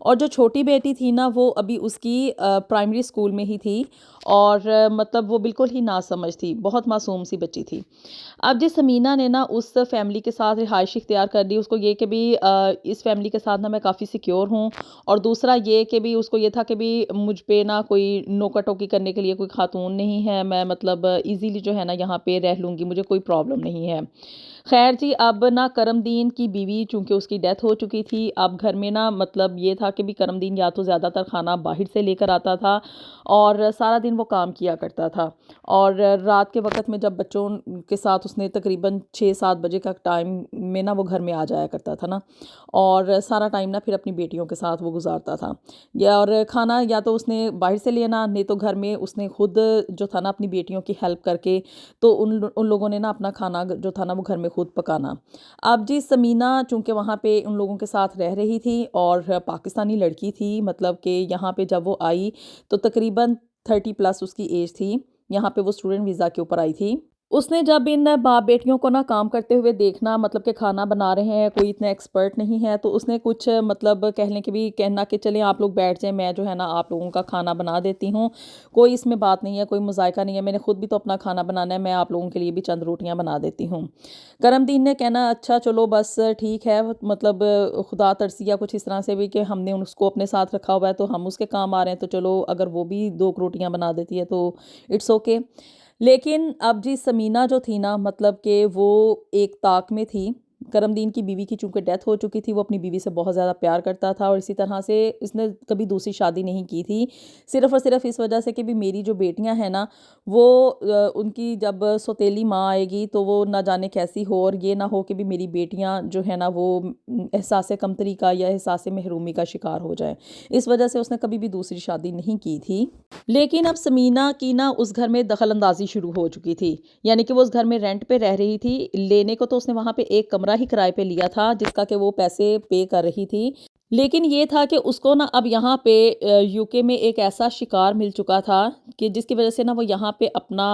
اور جو چھوٹی بیٹی تھی نا وہ ابھی اس کی پرائمری اسکول میں ہی تھی، اور مطلب وہ بالکل ہی ناسمجھ تھی، بہت معصوم سی بچی تھی۔ اب جس سمینہ نے نا اس فیملی کے ساتھ رہائش اختیار کر لی، اس کو یہ کہ بھی اس فیملی کے ساتھ نا میں کافی سیکیور ہوں، اور دوسرا یہ کہ بھی اس کو یہ تھا کہ بھی مجھ پہ نا کوئی نوکا ٹوکی کرنے کے لیے کوئی خاتون نہیں ہے، میں مطلب ایزیلی جو ہے نا یہاں پہ رہ لوں گی، مجھے کوئی پرابلم نہیں ہے۔ خیر جی، اب نا کرم دین کی بیوی چونکہ اس کی ڈیتھ ہو چکی تھی، اب گھر میں نا مطلب یہ تھا کہ بھی کرم دین یا تو زیادہ تر کھانا باہر سے لے کر آتا تھا، اور سارا دن وہ کام کیا کرتا تھا، اور رات کے وقت میں جب بچوں کے ساتھ اس نے تقریباً 6-7 بجے کا ٹائم میں نا وہ گھر میں آ جایا کرتا تھا نا، اور سارا ٹائم نا پھر اپنی بیٹیوں کے ساتھ وہ گزارتا تھا، اور کھانا یا تو اس نے باہر سے لینا، نہیں تو گھر میں اس نے خود جو تھا نا اپنی بیٹیوں کی ہیلپ کر کے تو ان لوگوں نے نا اپنا کھانا جو تھا نا وہ گھر میں خود پکانا۔ اب جی سمینہ چونکہ وہاں پہ ان لوگوں کے ساتھ رہ رہی تھی، اور پاکستانی لڑکی تھی، مطلب کہ یہاں پہ جب وہ آئی تو تقریباً 30+ اس کی ایج تھی، یہاں پہ وہ اسٹوڈنٹ ویزا کے اوپر آئی تھی۔ اس نے جب ان باپ بیٹیوں کو نا کام کرتے ہوئے دیکھنا، مطلب کہ کھانا بنا رہے ہیں، کوئی اتنا ایکسپرٹ نہیں ہے، تو اس نے کچھ مطلب کہنے کے بھی کہنا کہ چلیں آپ لوگ بیٹھ جائیں، میں جو ہے نا آپ لوگوں کا کھانا بنا دیتی ہوں، کوئی اس میں بات نہیں ہے، کوئی مذائقہ نہیں ہے، میں نے خود بھی تو اپنا کھانا بنانا ہے، میں آپ لوگوں کے لیے بھی چند روٹیاں بنا دیتی ہوں۔ کرم دین نے کہنا اچھا چلو بس ٹھیک ہے، مطلب خدا ترسی یا کچھ اس طرح سے بھی کہ ہم نے اس کو اپنے ساتھ رکھا ہوا ہے تو ہم اس کے کام آ رہے ہیں، تو چلو اگر وہ بھی 2 روٹیاں بنا دیتی ہے تو اٹس اوکے۔ لیکن اب جی سمینہ جو تھی نا مطلب کہ وہ ایک طاق میں تھی، کرم دین کی بیوی کی چونکہ ڈیتھ ہو چکی تھی، وہ اپنی بیوی سے بہت زیادہ پیار کرتا تھا، اور اسی طرح سے اس نے کبھی دوسری شادی نہیں کی تھی، صرف اور صرف اس وجہ سے کہ بھی میری جو بیٹیاں ہیں نا وہ ان کی جب سوتیلی ماں آئے گی تو وہ نہ جانے کیسی ہو، اور یہ نہ ہو کہ بھی میری بیٹیاں جو ہے نا وہ احساس کمتری کا یا احساس محرومی کا شکار ہو جائیں، اس وجہ سے اس نے کبھی بھی دوسری شادی نہیں کی تھی۔ لیکن اب سمینہ کی نا اس گھر میں دخل اندازی شروع ہو چکی تھی، یعنی کہ وہ اس گھر میں رینٹ پہ رہ رہی تھی، لینے کو تو اس نے وہاں پہ ایک کمرہ ہی کرائے پہ لیا تھا جس کا کہ وہ پیسے پے کر رہی تھی، لیکن یہ تھا کہ اس کو نا اب یہاں پہ یو کے میں ایک ایسا شکار مل چکا تھا کہ جس کی وجہ سے نا وہ یہاں پہ اپنا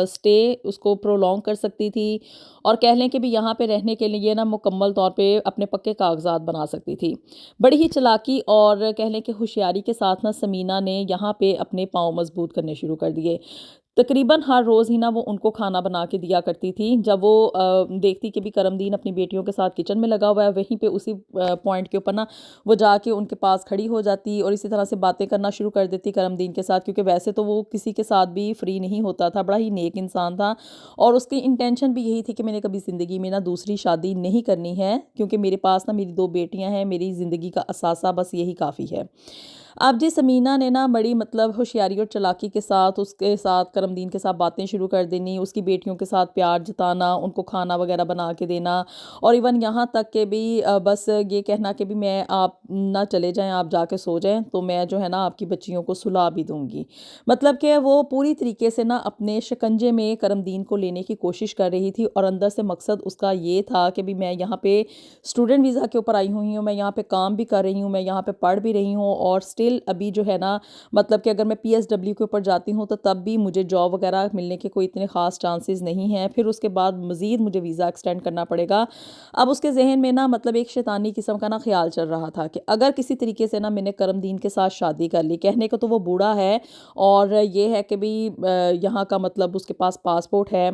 سٹے اس کو پرولونگ کر سکتی تھی، اور کہہ لیں کہ بھی یہاں پہ رہنے کے لیے نا مکمل طور پہ اپنے پکے کاغذات بنا سکتی تھی۔ بڑی ہی چلاکی اور کہہ لیں کہ ہوشیاری کے ساتھ نا سمینہ نے یہاں پہ اپنے پاؤں مضبوط کرنے شروع کر دیے۔ تقریباً ہر روز ہی نا وہ ان کو کھانا بنا کے دیا کرتی تھی، جب وہ دیکھتی کہ بھی کرم دین اپنی بیٹیوں کے ساتھ کچن میں لگا ہوا ہے، وہیں پہ اسی پوائنٹ کے اوپر نا وہ جا کے ان کے پاس کھڑی ہو جاتی اور اسی طرح سے باتیں کرنا شروع کر دیتی کرم دین کے ساتھ، کیونکہ ویسے تو وہ کسی کے ساتھ بھی فری نہیں ہوتا تھا، بڑا ہی نیک انسان تھا، اور اس کی انٹینشن بھی یہی تھی کہ میں نے کبھی زندگی میں نا دوسری شادی نہیں کرنی ہے، کیونکہ میرے پاس نا میری 2 بیٹیاں ہیں، میری زندگی کا اثاثہ بس یہی کافی ہے۔ اب جی سمینہ نے نا بڑی مطلب ہوشیاری اور چلاکی کے ساتھ اس کے ساتھ کرم دین کے ساتھ باتیں شروع کر دینی، اس کی بیٹیوں کے ساتھ پیار جتانا، ان کو کھانا وغیرہ بنا کے دینا، اور ایون یہاں تک کہ بھی بس یہ کہنا کہ بھی میں آپ نہ چلے جائیں، آپ جا کے سو جائیں تو میں جو ہے نا آپ کی بچیوں کو سلا بھی دوں گی، مطلب کہ وہ پوری طریقے سے نا اپنے شکنجے میں کرم دین کو لینے کی کوشش کر رہی تھی، اور اندر سے مقصد اس کا یہ تھا کہ بھی میں یہاں پہ اسٹوڈنٹ ویزا کے اوپر آئی ہوئی ہوں، میں یہاں پہ کام بھی کر رہی ہوں، میں یہاں پہ پڑھ بھی رہی ہوں، اور ابھی جو ہے نا مطلب کہ اگر میں PSW کے اوپر جاتی ہوں تو تب بھی مجھے جاب وغیرہ ملنے کے کوئی اتنے خاص چانسز نہیں ہیں، پھر اس کے بعد مزید مجھے ویزا ایکسٹینڈ کرنا پڑے گا۔ اب اس کے ذہن میں نا مطلب ایک شیطانی قسم کا نا خیال چل رہا تھا کہ اگر کسی طریقے سے نا میں نے کرم دین کے ساتھ شادی کر لی، کہنے کو تو وہ بوڑھا ہے، اور یہ ہے کہ بھی یہاں کا مطلب اس کے پاس پاسپورٹ ہے،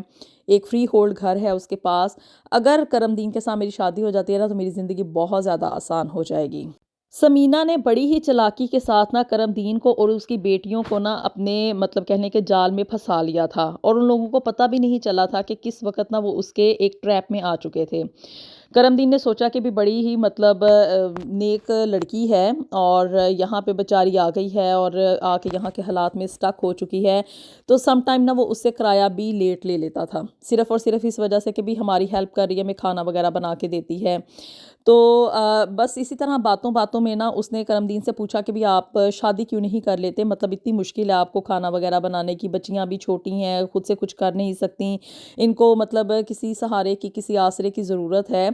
ایک فری ہولڈ گھر ہے اس کے پاس، اگر کرم دین کے ساتھ میری شادی ہو جاتی ہے نا تو میری زندگی بہت زیادہ آسان ہو جائے گی۔ سمینہ نے بڑی ہی چلاکی کے ساتھ نا کرم دین کو اور اس کی بیٹیوں کو نا اپنے مطلب کہنے کے جال میں پھنسا لیا تھا، اور ان لوگوں کو پتہ بھی نہیں چلا تھا کہ کس وقت نا وہ اس کے ایک ٹریپ میں آ چکے تھے۔ کرم دین نے سوچا کہ بھی بڑی ہی مطلب نیک لڑکی ہے، اور یہاں پہ بیچاری آ گئی ہے اور آ کے یہاں کے حالات میں سٹک ہو چکی ہے، تو سم ٹائم نا وہ اس سے کرایہ بھی لیٹ لے لیتا تھا، صرف اور صرف اس وجہ سے کہ بھی ہماری ہیلپ کر رہی ہے، ہمیں کھانا وغیرہ بنا کے دیتی ہے۔ تو بس اسی طرح باتوں باتوں میں نا اس نے کرم دین سے پوچھا کہ بھی آپ شادی کیوں نہیں کر لیتے، مطلب اتنی مشکل ہے آپ کو کھانا وغیرہ بنانے کی، بچیاں بھی چھوٹی ہیں، خود سے کچھ کر نہیں سکتی، ان کو مطلب کسی سہارے کی، کسی آسرے کی ضرورت ہے۔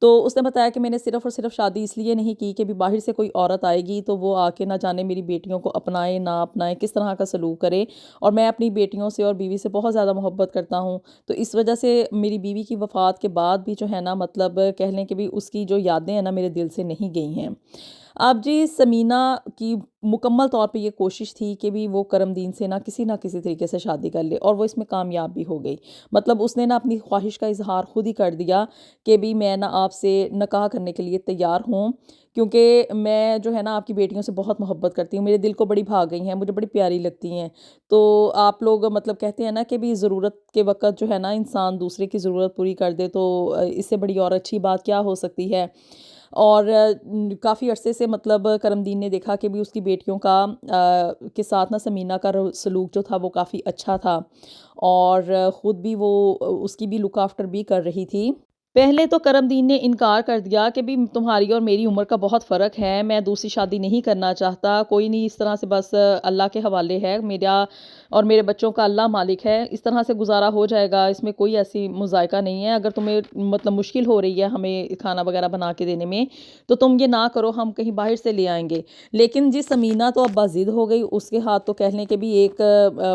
تو اس نے بتایا کہ میں نے صرف اور صرف شادی اس لیے نہیں کی کہ بھی باہر سے کوئی عورت آئے گی تو وہ آ کے نہ جانے میری بیٹیوں کو اپنائے نہ اپنائے، کس طرح کا سلوک کرے، اور میں اپنی بیٹیوں سے اور بیوی سے بہت زیادہ محبت کرتا ہوں، تو اس وجہ سے میری بیوی کی وفات کے بعد بھی جو ہے نا مطلب کہہ لیں کہ بھی اس کی جو یادیں ہیں نا میرے دل سے نہیں گئی ہیں۔ اب جی سمینہ کی مکمل طور پہ یہ کوشش تھی کہ بھی وہ کرم دین سے نہ کسی طریقے سے شادی کر لے، اور وہ اس میں کامیاب بھی ہو گئی۔ مطلب اس نے نا اپنی خواہش کا اظہار خود ہی کر دیا کہ بھی میں نا آپ سے نکاح کرنے کے لیے تیار ہوں، کیونکہ میں جو ہے نا آپ کی بیٹیوں سے بہت محبت کرتی ہوں، میرے دل کو بڑی بھا گئی ہیں، مجھے بڑی پیاری لگتی ہیں۔ تو آپ لوگ مطلب کہتے ہیں نا کہ بھی ضرورت کے وقت جو ہے نا انسان دوسرے کی ضرورت پوری کر دے، تو اس سے بڑی اور اچھی بات کیا ہو سکتی ہے۔ اور کافی عرصے سے مطلب کرم دین نے دیکھا کہ بھی اس کی بیٹیوں کا کے ساتھ نا سمینہ کا سلوک جو تھا وہ کافی اچھا تھا، اور خود بھی وہ اس کی بھی لک آفٹر بھی کر رہی تھی۔ پہلے تو کرم دین نے انکار کر دیا کہ بھی تمہاری اور میری عمر کا بہت فرق ہے، میں دوسری شادی نہیں کرنا چاہتا، کوئی نہیں، اس طرح سے بس اللہ کے حوالے ہے، میرا اور میرے بچوں کا اللہ مالک ہے، اس طرح سے گزارا ہو جائے گا، اس میں کوئی ایسی مذائقہ نہیں ہے، اگر تمہیں مطلب مشکل ہو رہی ہے ہمیں کھانا وغیرہ بنا کے دینے میں تو تم یہ نہ کرو، ہم کہیں باہر سے لے آئیں گے۔ لیکن جی سمینہ تو اب باضد ہو گئی، اس کے ہاتھ تو کہنے کے بھی ایک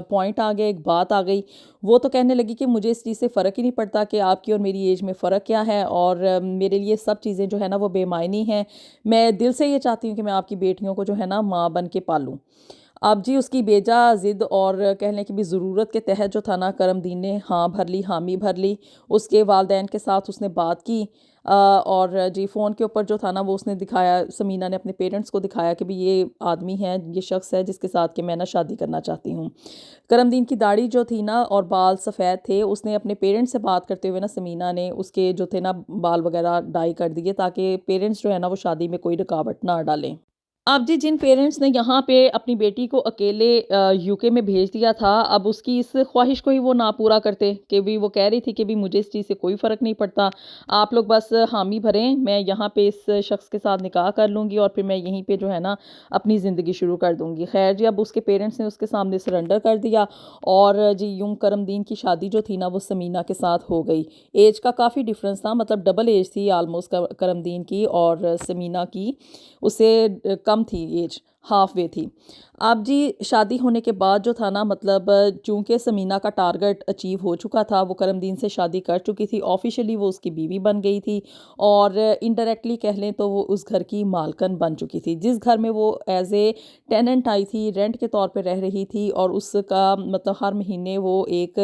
پوائنٹ آ گیا، ایک بات آ گئی، وہ تو کہنے لگی کہ مجھے اس چیز سے فرق ہی نہیں پڑتا کہ آپ کی اور میری ایج میں فرق کیا ہے، اور میرے لیے سب چیزیں جو ہے نا وہ بے معنی ہیں، میں دل سے یہ چاہتی ہوں کہ میں آپ کی بیٹیوں کو جو ہے نا ماں بن کے پالوں۔ اب جی اس کی بیجا ضد اور کہنے کی بھی ضرورت کے تحت جو تھا نا کرم دین نے ہاں بھر لی، حامی بھر لی، اس کے والدین کے ساتھ اس نے بات کی، اور جی فون کے اوپر جو تھا نا وہ اس نے دکھایا، سمینہ نے اپنے پیرنٹس کو دکھایا کہ بھی یہ آدمی ہے، یہ شخص ہے جس کے ساتھ کہ میں نا شادی کرنا چاہتی ہوں۔ کرم دین کی داڑھی جو تھی نا اور بال سفید تھے، اس نے اپنے پیرنٹس سے بات کرتے ہوئے نا سمینہ نے اس کے جو تھے نا بال وغیرہ ڈائی کر دیے، تاکہ پیرنٹس جو ہے نا وہ شادی میں کوئی رکاوٹ نہ ڈالیں۔ اب جی جن پیرنٹس نے یہاں پہ اپنی بیٹی کو اکیلے یو کے میں بھیج دیا تھا، اب اس کی اس خواہش کو ہی وہ نہ پورا کرتے کہ بھی وہ کہہ رہی تھی کہ بھی مجھے اس چیز سے کوئی فرق نہیں پڑتا، آپ لوگ بس حامی بھریں، میں یہاں پہ اس شخص کے ساتھ نکاح کر لوں گی اور پھر میں یہیں پہ جو ہے نا اپنی زندگی شروع کر دوں گی۔ خیر جی اب اس کے پیرنٹس نے اس کے سامنے سرنڈر کر دیا، اور جی یوں کرم دین کی شادی جو تھی نا وہ سمینہ کے ساتھ ہو گئی۔ ایج کا کافی ڈیفرنس تھا، مطلب ڈبل ایج تھی آلموسٹ کرم دین کی اور سمینہ کی، اس سے کم تھی ایج، ہاف وے تھی۔ اب جی شادی ہونے کے بعد جو تھا نا مطلب چونکہ سمینہ کا ٹارگٹ اچیو ہو چکا تھا، وہ کرم دین سے شادی کر چکی تھی، آفیشلی وہ اس کی بیوی بن گئی تھی، اور انڈائریکٹلی کہہ لیں تو وہ اس گھر کی مالکن بن چکی تھی، جس گھر میں وہ ایز اے ٹیننٹ آئی تھی، رینٹ کے طور پہ رہ رہی تھی، اور اس کا مطلب ہر مہینے وہ ایک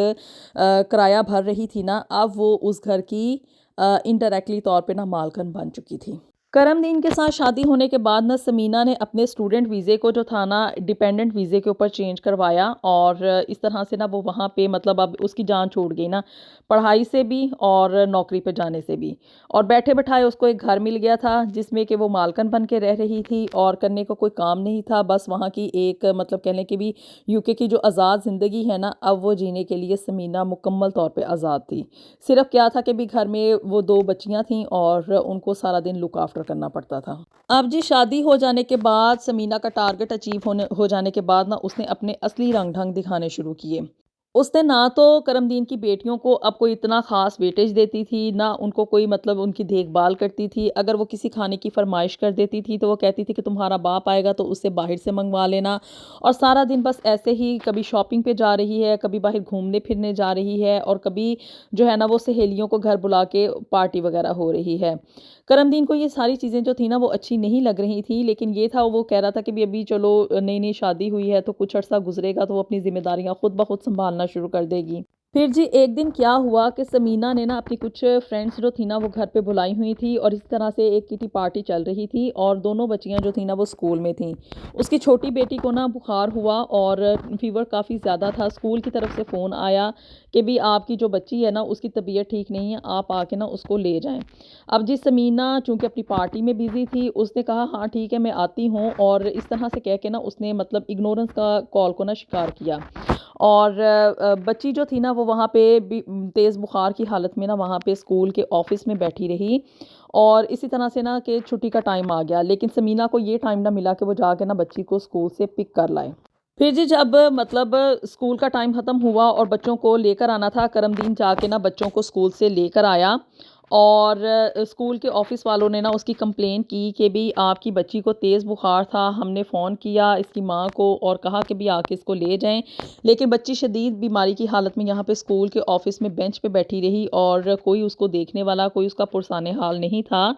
کرایہ بھر رہی تھی نا، اب وہ اس گھر کی انڈائریکٹلی طور پہ نا مالکن بن چکی تھی۔ کرم دین کے ساتھ شادی ہونے کے بعد نا سمینہ نے اپنے اسٹوڈنٹ ویزے کو جو تھا نا ڈیپینڈنٹ ویزے کے اوپر چینج کروایا، اور اس طرح سے نا وہ وہاں پہ مطلب اب اس کی جان چھوٹ گئی نا، پڑھائی سے بھی اور نوکری پہ جانے سے بھی، اور بیٹھے بٹھائے اس کو ایک گھر مل گیا تھا جس میں کہ وہ مالکن بن کے رہ رہی تھی، اور کرنے کو کوئی کام نہیں تھا، بس وہاں کی ایک مطلب کہنے کہ بھی یو کے کی جو آزاد زندگی ہے نا اب وہ جینے کے لیے سمینہ مکمل طور پہ آزاد تھی۔ صرف کیا تھا کہ بھی گھر میں وہ 2 بچیاں تھیں اور ان کو سارا دن لک آفٹر کرنا پڑتا تھا۔ اب جی شادی ہو جانے کے بعد سمینہ کا ٹارگٹ اچیو ہو جانے کے بعد نا اس نے اپنے اصلی رنگ ڈھنگ دکھانے شروع کیے۔ اس نے نہ تو کرم دین کی بیٹیوں کو اب کوئی اتنا خاص ویٹیج دیتی تھی، نہ ان کو کوئی مطلب ان کی دیکھ بھال کرتی تھی، اگر وہ کسی کھانے کی فرمائش کر دیتی تھی تو وہ کہتی تھی کہ تمہارا باپ آئے گا تو اس سے باہر سے منگوا لینا، اور سارا دن بس ایسے ہی کبھی شاپنگ پہ جا رہی ہے، کبھی باہر گھومنے پھرنے جا رہی ہے، اور کبھی جو ہے نا وہ سہیلیوں کو گھر بلا کے پارٹی وغیرہ ہو رہی ہے۔ کرم دین کو یہ ساری چیزیں جو تھی نا وہ اچھی نہیں لگ رہی تھی، لیکن یہ تھا وہ کہہ رہا تھا کہ بھی ابھی چلو نئی نئی شادی ہوئی ہے تو کچھ عرصہ گزرے گا تو وہ اپنی ذمہ داریاں خود بخود سنبھالنا شروع کر دے گی۔ پھر جی ایک دن کیا ہوا کہ سمینہ نے نا اپنی کچھ فرینڈس جو تھی نا وہ گھر پہ بلائی ہوئی تھی، اور اس طرح سے ایک کٹی پارٹی چل رہی تھی، اور دونوں بچیاں جو تھیں نا وہ اسکول میں تھیں۔ اس کی چھوٹی بیٹی کو نا بخار ہوا اور فیور کافی زیادہ تھا، اسکول کی طرف سے فون آیا کہ بھی آپ کی جو بچی ہے نا اس کی طبیعت ٹھیک نہیں ہے، آپ آ کے نا اس کو لے جائیں۔ اب جی سمینہ چونکہ اپنی پارٹی میں بیزی تھی، اس نے کہا ہاں ٹھیک ہے میں آتی ہوں، اور اس طرح سے کہہ کے نا اس نے مطلب اگنورنس کا کال کو نا شکار کیا، اور بچی جو تھی نا وہ وہاں پہ تیز بخار کی حالت میں نا وہاں پہ اسکول کے آفس میں بیٹھی رہی، اور اسی طرح سے نا کہ چھٹی کا ٹائم آ گیا، لیکن سمینہ کو یہ ٹائم نہ ملا کہ وہ جا کے نا بچی کو اسکول سے پک کر لائے۔ پھر جی جب مطلب اسکول کا ٹائم ختم ہوا اور بچوں کو لے کر آنا تھا، کرم دین جا کے نا بچوں کو اسکول سے لے کر آیا، اور اسکول کے آفس والوں نے نا اس کی کمپلین کی کہ بھی آپ کی بچی کو تیز بخار تھا، ہم نے فون کیا اس کی ماں کو اور کہا کہ بھی آ کے اس کو لے جائیں، لیکن بچی شدید بیماری کی حالت میں یہاں پہ اسکول کے آفس میں بینچ پہ بیٹھی رہی اور کوئی اس کو دیکھنے والا، کوئی اس کا پرسان حال نہیں تھا۔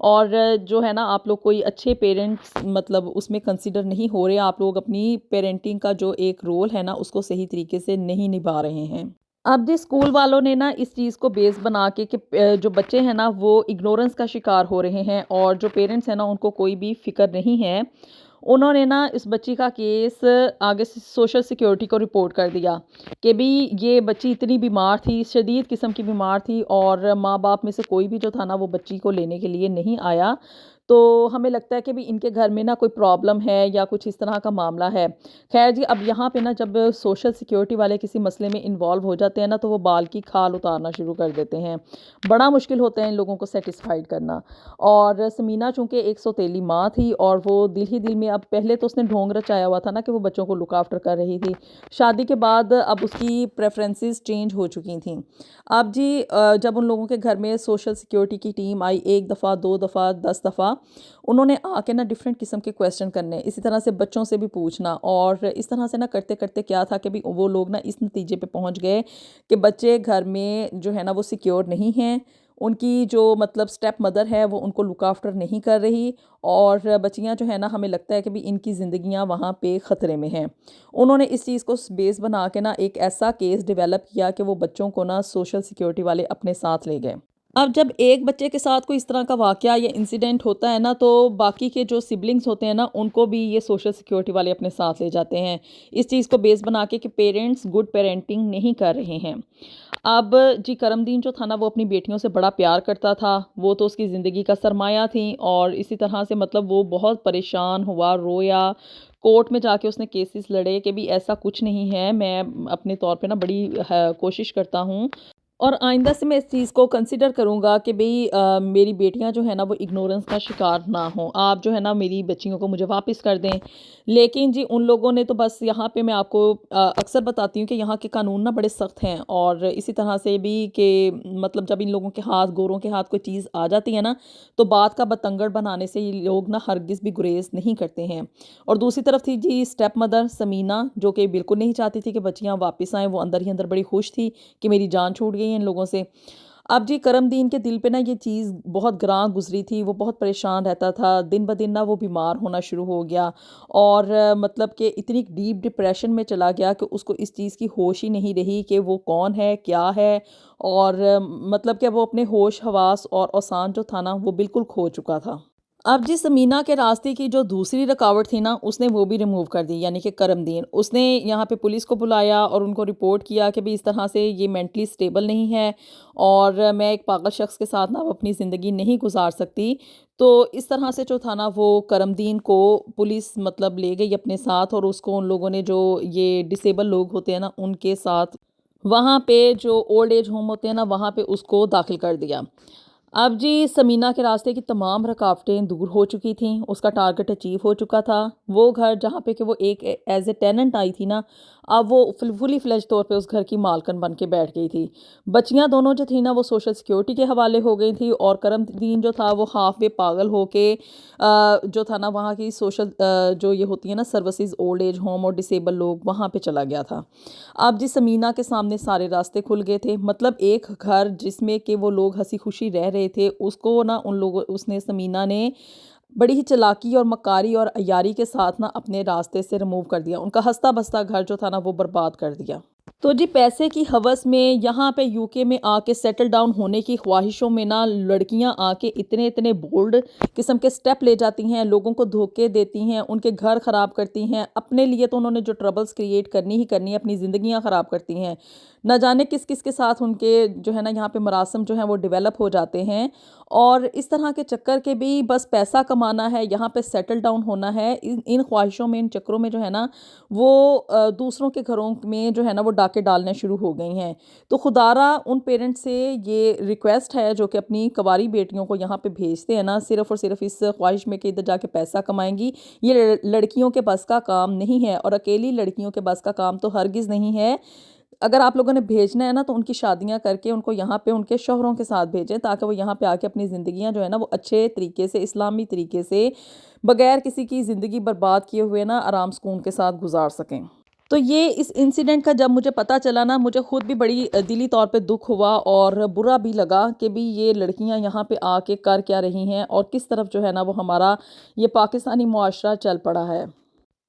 اور جو ہے نا آپ لوگ کوئی اچھے پیرنٹس مطلب اس میں کنسیڈر نہیں ہو رہے، آپ لوگ اپنی پیرنٹنگ کا جو ایک رول ہے نا اس کو صحیح طریقے سے نہیں نبھا رہے ہیں۔ اب جی اسکول والوں نے نا اس چیز کو بیس بنا کے کہ جو بچے ہیں نا وہ اگنورنس کا شکار ہو رہے ہیں اور جو پیرنٹس ہیں نا ان کو کوئی بھی فکر نہیں ہے، انہوں نے نا اس بچی کا کیس آگے سے سوشل سیکیورٹی کو رپورٹ کر دیا کہ بھی یہ بچی اتنی بیمار تھی، شدید قسم کی بیمار تھی اور ماں باپ میں سے کوئی بھی جو تھا نا وہ بچی کو لینے کے لیے نہیں آیا۔ تو ہمیں لگتا ہے کہ بھی ان کے گھر میں نا کوئی پرابلم ہے یا کچھ اس طرح کا معاملہ ہے۔ خیر جی، اب یہاں پہ نا جب سوشل سیکیورٹی والے کسی مسئلے میں انوالو ہو جاتے ہیں نا تو وہ بال کی کھال اتارنا شروع کر دیتے ہیں، بڑا مشکل ہوتا ہے ان لوگوں کو سیٹسفائیڈ کرنا۔ اور سمینہ چونکہ ایک سوتیلی ماں تھی اور وہ دل ہی دل میں، اب پہلے تو اس نے ڈھونگ رچایا ہوا تھا نا کہ وہ بچوں کو لک آفٹر کر رہی تھی، شادی کے بعد اب اس کی پریفرنسز چینج ہو چکی تھیں۔ اب جی جب ان لوگوں کے گھر میں سوشل سیکیورٹی کی ٹیم آئی، 1 دفعہ 2 دفعہ 10 دفعہ، انہوں نے آ کے نا ڈفرینٹ قسم کے کویسچن کرنے، اسی طرح سے بچوں سے بھی پوچھنا، اور اس طرح سے نا کرتے کرتے کیا تھا کہ بھی وہ لوگ نا اس نتیجے پہ پہنچ گئے کہ بچے گھر میں جو ہے نا وہ سیکیور نہیں ہیں، ان کی جو مطلب سٹیپ مدر ہے وہ ان کو لک آفٹر نہیں کر رہی، اور بچیاں جو ہے نا ہمیں لگتا ہے کہ بھی ان کی زندگیاں وہاں پہ خطرے میں ہیں۔ انہوں نے اس چیز کو بیس بنا کے نا ایک ایسا کیس ڈیولپ کیا کہ وہ بچوں کو نا سوشل سیکیورٹی والے اپنے ساتھ لے گئے۔ اب جب ایک بچے کے ساتھ کوئی اس طرح کا واقعہ یا انسیڈنٹ ہوتا ہے نا تو باقی کے جو سبلنگز ہوتے ہیں نا ان کو بھی یہ سوشل سیکیورٹی والے اپنے ساتھ لے جاتے ہیں، اس چیز کو بیس بنا کے کہ پیرنٹس گڈ پیرنٹنگ نہیں کر رہے ہیں۔ اب جی کرم دین جو تھا نا وہ اپنی بیٹیوں سے بڑا پیار کرتا تھا، وہ تو اس کی زندگی کا سرمایہ تھیں، اور اسی طرح سے مطلب وہ بہت پریشان ہوا، رویا، کورٹ میں جا کے اس نے کیسز لڑے کہ بھی ایسا کچھ نہیں ہے، میں اپنے طور پہ نا بڑی کوشش کرتا ہوں اور آئندہ سے میں اس چیز کو کنسیڈر کروں گا کہ بھئی میری بیٹیاں جو ہے نا وہ اگنورنس کا شکار نہ ہوں، آپ جو ہے نا میری بچیوں کو مجھے واپس کر دیں۔ لیکن جی ان لوگوں نے تو بس یہاں پہ میں آپ کو اکثر بتاتی ہوں کہ یہاں کے قانون نا بڑے سخت ہیں، اور اسی طرح سے بھی کہ مطلب جب ان لوگوں کے ہاتھ، گوروں کے ہاتھ کوئی چیز آ جاتی ہے نا تو بات کا بتنگڑ بنانے سے یہ لوگ نا ہرگز بھی گریز نہیں کرتے ہیں۔ اور دوسری طرف تھی جی اسٹیپ مدر سمینہ، جو کہ بالکل نہیں چاہتی تھی کہ بچیاں واپس آئیں، وہ اندر ہی اندر بڑی خوش تھی کہ میری جان چھوٹ گئی ہے ان لوگوں سے۔ اب جی کرم دین کے دل پہ نا یہ چیز بہت گراں گزری تھی، وہ بہت پریشان رہتا تھا، دن بدن نا وہ بیمار ہونا شروع ہو گیا، اور مطلب کہ اتنی ڈیپ ڈپریشن میں چلا گیا کہ اس کو اس چیز کی ہوش ہی نہیں رہی کہ وہ کون ہے، کیا ہے، اور مطلب کہ وہ اپنے ہوش حواس اور اوسان جو تھا نا وہ بالکل کھو چکا تھا۔ اب جی سمینہ کے راستے کی جو دوسری رکاوٹ تھی نا اس نے وہ بھی ریموو کر دی، یعنی کہ کرم دین، اس نے یہاں پہ پولیس کو بلایا اور ان کو رپورٹ کیا کہ بھی اس طرح سے یہ مینٹلی سٹیبل نہیں ہے اور میں ایک پاگل شخص کے ساتھ نا اپنی زندگی نہیں گزار سکتی۔ تو اس طرح سے جو تھا نا وہ کرم دین کو پولیس مطلب لے گئی اپنے ساتھ، اور اس کو ان لوگوں نے جو یہ ڈسیبل لوگ ہوتے ہیں نا ان کے ساتھ وہاں پہ جو اولڈ ایج ہوم ہوتے ہیں نا وہاں پہ اس کو داخل کر دیا۔ اب جی سمینہ کے راستے کی تمام رکاوٹیں دور ہو چکی تھیں، اس کا ٹارگٹ اچیو ہو چکا تھا، وہ گھر جہاں پہ کہ وہ ایک ایز اے ٹیننٹ آئی تھی نا، اب وہ فلی فلیج طور پہ اس گھر کی مالکن بن کے بیٹھ گئی تھی۔ بچیاں دونوں جو تھیں نا وہ سوشل سیکیورٹی کے حوالے ہو گئی تھی، اور کرم دین جو تھا وہ ہاف وے پاگل ہو کے جو تھا نا وہاں کی سوشل جو یہ ہوتی ہے نا سروسز، اولڈ ایج ہوم اور ڈسیبل لوگ، وہاں پہ چلا گیا تھا۔ اب جی سمینہ کے سامنے سارے راستے کھل گئے تھے، مطلب ایک گھر جس میں کہ وہ لوگ ہنسی خوشی رہ رہے تھے اس کو نا اس نے سمینہ نے بڑی ہی چلاکی اور مکاری اور عیاری کے ساتھ نا اپنے راستے سے ریموو کر دیا، ان کا ہنستا بستا گھر جو تھا نا وہ برباد کر دیا۔ تو جی پیسے کی ہوس میں یہاں پہ یو کے میں آ کے سیٹل ڈاؤن ہونے کی خواہشوں میں نا لڑکیاں آ کے اتنے بولڈ قسم کے سٹیپ لے جاتی ہیں، لوگوں کو دھوکے دیتی ہیں، ان کے گھر خراب کرتی ہیں، اپنے لیے تو انہوں نے جو ٹربلز کریٹ کرنی ہی کرنی ہے، اپنی زندگیاں خراب کرتی ہیں، نہ جانے کس کس کے ساتھ ان کے جو ہے نا یہاں پہ مراسم جو ہیں وہ ڈیولپ ہو جاتے ہیں، اور اس طرح کے چکر کے بھی بس پیسہ کمانا ہے، یہاں پہ سیٹل ڈاؤن ہونا ہے، ان خواہشوں میں، ان چکروں میں جو ہے نا وہ دوسروں کے گھروں میں جو ہے نا وہ ڈاکے ڈالنے شروع ہو گئی ہیں۔ تو خدارہ ان پیرنٹ سے یہ ریکویسٹ ہے جو کہ اپنی کنواری بیٹیوں کو یہاں پہ بھیجتے ہیں نا صرف اور صرف اس خواہش میں کہ ادھر جا کے پیسہ کمائیں گی، یہ لڑکیوں کے بس کا کام نہیں ہے، اور اکیلی لڑکیوں کے بس کا کام تو ہرگز نہیں ہے۔ اگر آپ لوگوں نے بھیجنا ہے نا تو ان کی شادیاں کر کے ان کو یہاں پہ ان کے شوہروں کے ساتھ بھیجیں، تاکہ وہ یہاں پہ آ کے اپنی زندگیاں جو ہے نا وہ اچھے طریقے سے، اسلامی طریقے سے، بغیر کسی کی زندگی برباد کیے ہوئے نا آرام سکون کے ساتھ گزار سکیں۔ تو یہ اس انسیڈنٹ کا جب مجھے پتہ چلا نا، مجھے خود بھی بڑی دلی طور پہ دکھ ہوا اور برا بھی لگا کہ بھی یہ لڑکیاں یہاں پہ آ کے کر کیا رہی ہیں اور کس طرف جو ہے نا وہ ہمارا یہ پاکستانی معاشرہ چل پڑا ہے۔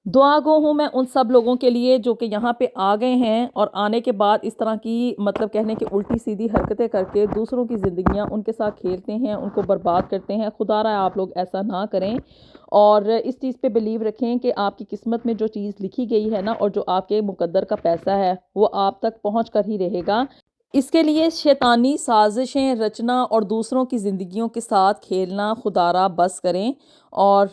دعا گو ہوں میں ان سب لوگوں کے لیے جو کہ یہاں پہ آ گئے ہیں اور آنے کے بعد اس طرح کی مطلب کہنے کہ الٹی سیدھی حرکتیں کر کے دوسروں کی زندگیاں ان کے ساتھ کھیلتے ہیں، ان کو برباد کرتے ہیں۔ خدا رہا آپ لوگ ایسا نہ کریں اور اس چیز پہ بلیو رکھیں کہ آپ کی قسمت میں جو چیز لکھی گئی ہے نا اور جو آپ کے مقدر کا پیسہ ہے وہ آپ تک پہنچ کر ہی رہے گا۔ اس کے لیے شیطانی سازشیں رچنا اور دوسروں کی زندگیوں کے ساتھ کھیلنا خدا را بس کریں، اور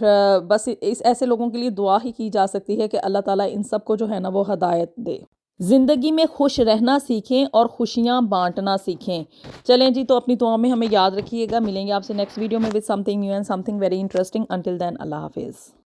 بس اس ایسے لوگوں کے لیے دعا ہی کی جا سکتی ہے کہ اللہ تعالیٰ ان سب کو جو ہے نا وہ ہدایت دے۔ زندگی میں خوش رہنا سیکھیں اور خوشیاں بانٹنا سیکھیں۔ چلیں جی، تو اپنی دعاؤں میں ہمیں یاد رکھیے گا۔ ملیں گے آپ سے نیکسٹ ویڈیو میں with something new and something very interesting. Until then, اللہ حافظ۔